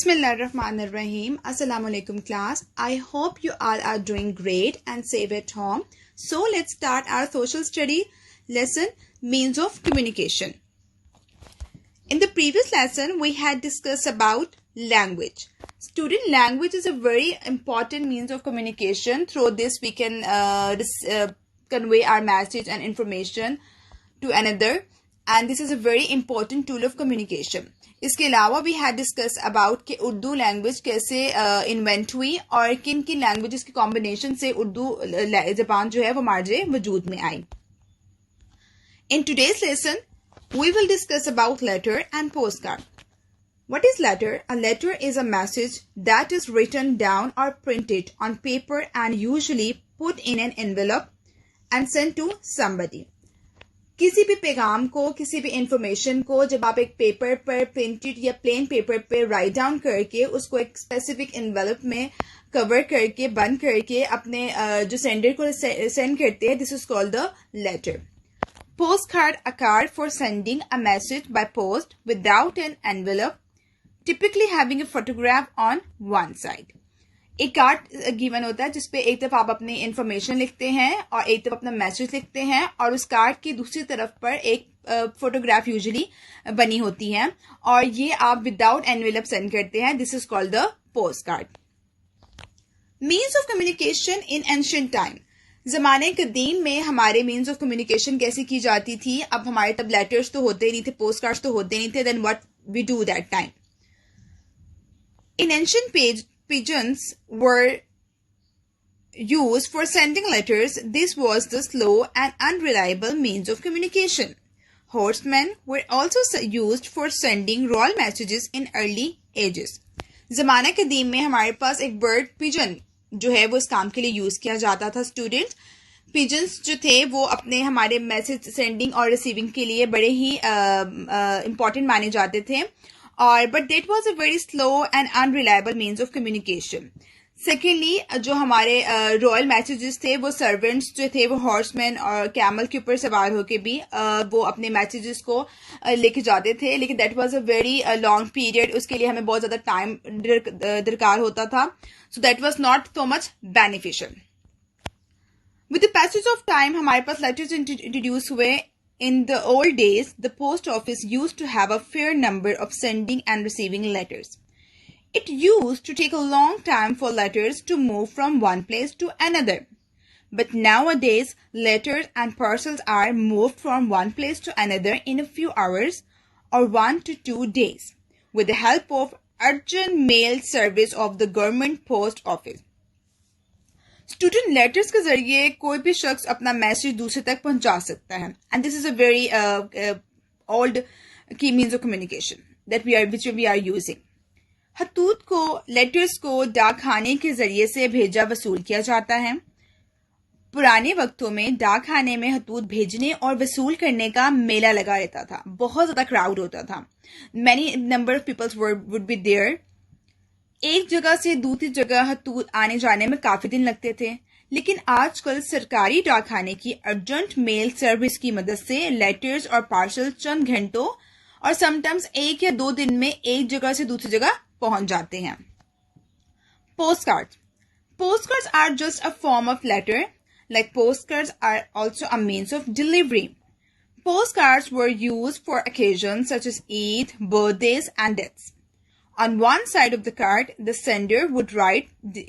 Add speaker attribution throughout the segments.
Speaker 1: Bismillahirrahmanirrahim. Assalamu alaikum class. I hope you all are doing great and safe at home. So let's start our social study lesson, means of communication. In the previous lesson, we had discussed about language. Student, language is a very important means of communication. Through this, we can convey our message and information to another. And this is a very important tool of communication. इसके अलावा we had discuss about कि Urdu language कैसे invent हुई और किन किन languages के combination से उर्दू ज़बान जो है वो हमारे वजूद में आई. In today's lesson we will discuss about letter and post card. What is letter? A letter is a message that is written down or printed on paper and usually put in an envelope and sent to somebody. किसी भी पैगाम को, किसी भी information को जब आप एक पेपर पर प्रिंटेड या प्लेन पेपर पर राइट डाउन करके उसको एक स्पेसिफिक एनवेलप में कवर करके बंद करके अपने जो सेंडर को सेंड करते हैं, this is called the letter. Post card, a card for sending a message by post without an envelope, typically having a photograph on one side. एक कार्ड गिवन होता है जिसपे एक तरफ आप अपनी इंफॉर्मेशन लिखते हैं और एक तरफ अपना मैसेज लिखते हैं और उस कार्ड की दूसरी तरफ पर एक फोटोग्राफ यूजुअली बनी होती है और ये आप विदाउट एनवेलप सेंड करते हैं. This is called the post card. Means of communication in ancient time. जमाने कदीम में हमारे मीन्स ऑफ कम्युनिकेशन कैसे की जाती थी. अब हमारे तब लेटर्स तो होते नहीं थे, पोस्ट कार्ड्स तो होते नहीं थे. Then what we do that time. In ancient pigeons were used for sending letters. This was the slow and unreliable means of communication. Horsemen were also used for sending royal messages in early ages. ज़माना कदीम में हमारे पास एक bird pigeon जो है वो इस काम के लिए यूज किया जाता था. स्टूडेंट्स, पिजन्स जो थे वो अपने हमारे मैसेज सेंडिंग और रिसीविंग के लिए बड़े ही इम्पोर्टेंट माने जाते थे और but that was a very slow and unreliable means of communication. Secondly, जो हमारे रॉयल मैसेजेस थे वो सर्वेंट्स जो थे वो हॉर्समैन और कैमल के ऊपर सवार होके भी वो अपने मैसेजेस को लेके जाते थे, लेकिन that was a very long period. उसके लिए हमें बहुत ज्यादा टाइम दरकार होता था. So that was not so much beneficial. With the passage of time हमारे पास लेटर्स इंट्रोड्यूस हुए. In the old days, the post office used to have a fair number of sending and receiving letters. It used to take a long time for letters to move from one place to another. But nowadays, letters and parcels are moved from one place to another in a few hours or 1 to 2 days with the help of urgent mail service of the government post office. Student, letters के जरिए कोई भी शख्स अपना message दूसरे तक पहुंचा सकता है and this is a very old की means of communication that we are using. खतूत को, लेटर्स को डाकखाने के जरिए से भेजा वसूल किया जाता है. पुराने वक्तों में डाकखाने में खतूत भेजने और वसूल करने का मेला लगा रहता था. बहुत ज्यादा क्राउड होता था. Many number of peoples would be there. एक जगह से दूसरी जगह खतूत आने जाने में काफी दिन लगते थे, लेकिन आजकल सरकारी डाकखाने की अर्जेंट मेल सर्विस की मदद से लेटर्स और पार्सल चंद घंटों और समटाइम्स 1 या 2 दिन में एक जगह से दूसरी जगह पहुंच जाते हैं. Post cards are just a form of letter. Like post cards are also a means of delivery. Post cards were used for occasions such as Eid, birthdays and deaths. On one side of the card, the sender would write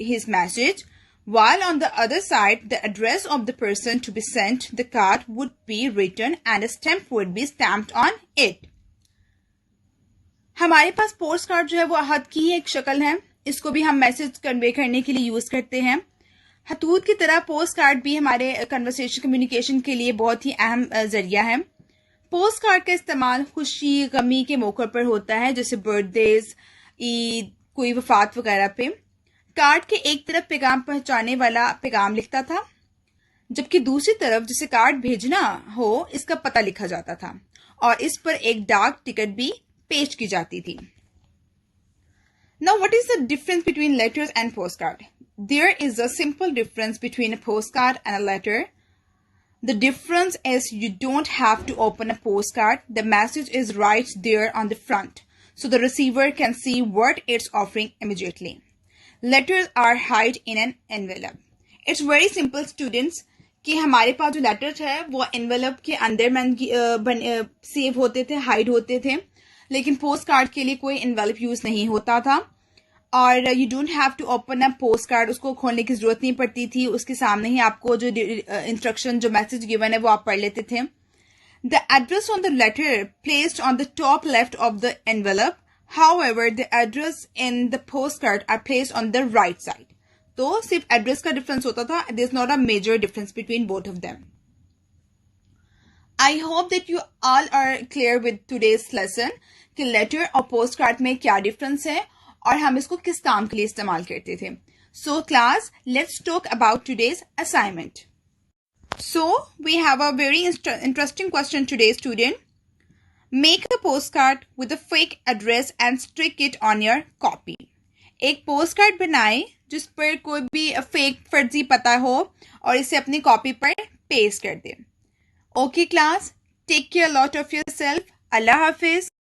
Speaker 1: his message, while on the other side, the address of the person to be sent the card would be written and a stamp would be stamped on it. हमारे पास post card जो है वो अहद की एक शक्ल है. इसको भी हम मैसेज कन्वे करने के लिए यूज करते हैं. खतूत की तरह पोस्ट कार्ड भी हमारे कन्वर्सेशन कम्युनिकेशन के लिए बहुत ही अहम जरिया है. पोस्ट कार्ड का इस्तेमाल खुशी गमी के मौके पर होता है, जैसे बर्थडेज, ईद, कोई वफात वगैरह पे. कार्ड के एक तरफ पैगाम पहुंचाने वाला पैगाम लिखता था, जबकि दूसरी तरफ जिसे कार्ड भेजना हो इसका पता लिखा जाता था और इस पर एक डाक टिकट भी पेश की जाती थी. Now what is the difference between letters and post card? There is a simple difference between a post card and a letter. The difference is you don't have to open a postcard. The message is right there on the front. so the receiver can see what it's offering immediately. Letters are hide in an envelope. It's very simple students कि हमारे पास जो letters है वो envelope के अंदर save होते थे, hide होते थे, लेकिन पोस्ट कार्ड के लिए कोई एनवेलप यूज नहीं होता था और you don't have to open a post card, उसको खोलने की जरूरत नहीं पड़ती थी, उसके सामने ही आपको जो इंस्ट्रक्शन जो मैसेज गिवन है वो आप पढ़ लेते थे. The address on the letter placed on the top left of the envelope. However, the address in the postcard are placed on the right side. तो सिर्फ एड्रेस का डिफरेंस होता था. There is not a major difference between both of them. I hope that you all are clear with today's lesson कि letter और post card में क्या difference है और हम इसको किस काम के लिए इस्तेमाल करते थे. So class, let's talk about today's assignment. So we have a very interesting question today, student. Make a postcard with a fake address and stick it on your copy. एक पोस्ट कार्ड बनाए जिस पर कोई भी fake फर्जी पता हो और इसे अपनी कॉपी पर पेस्ट कर दे. Okay class, take care lot of yourself. अल्लाह हाफिज.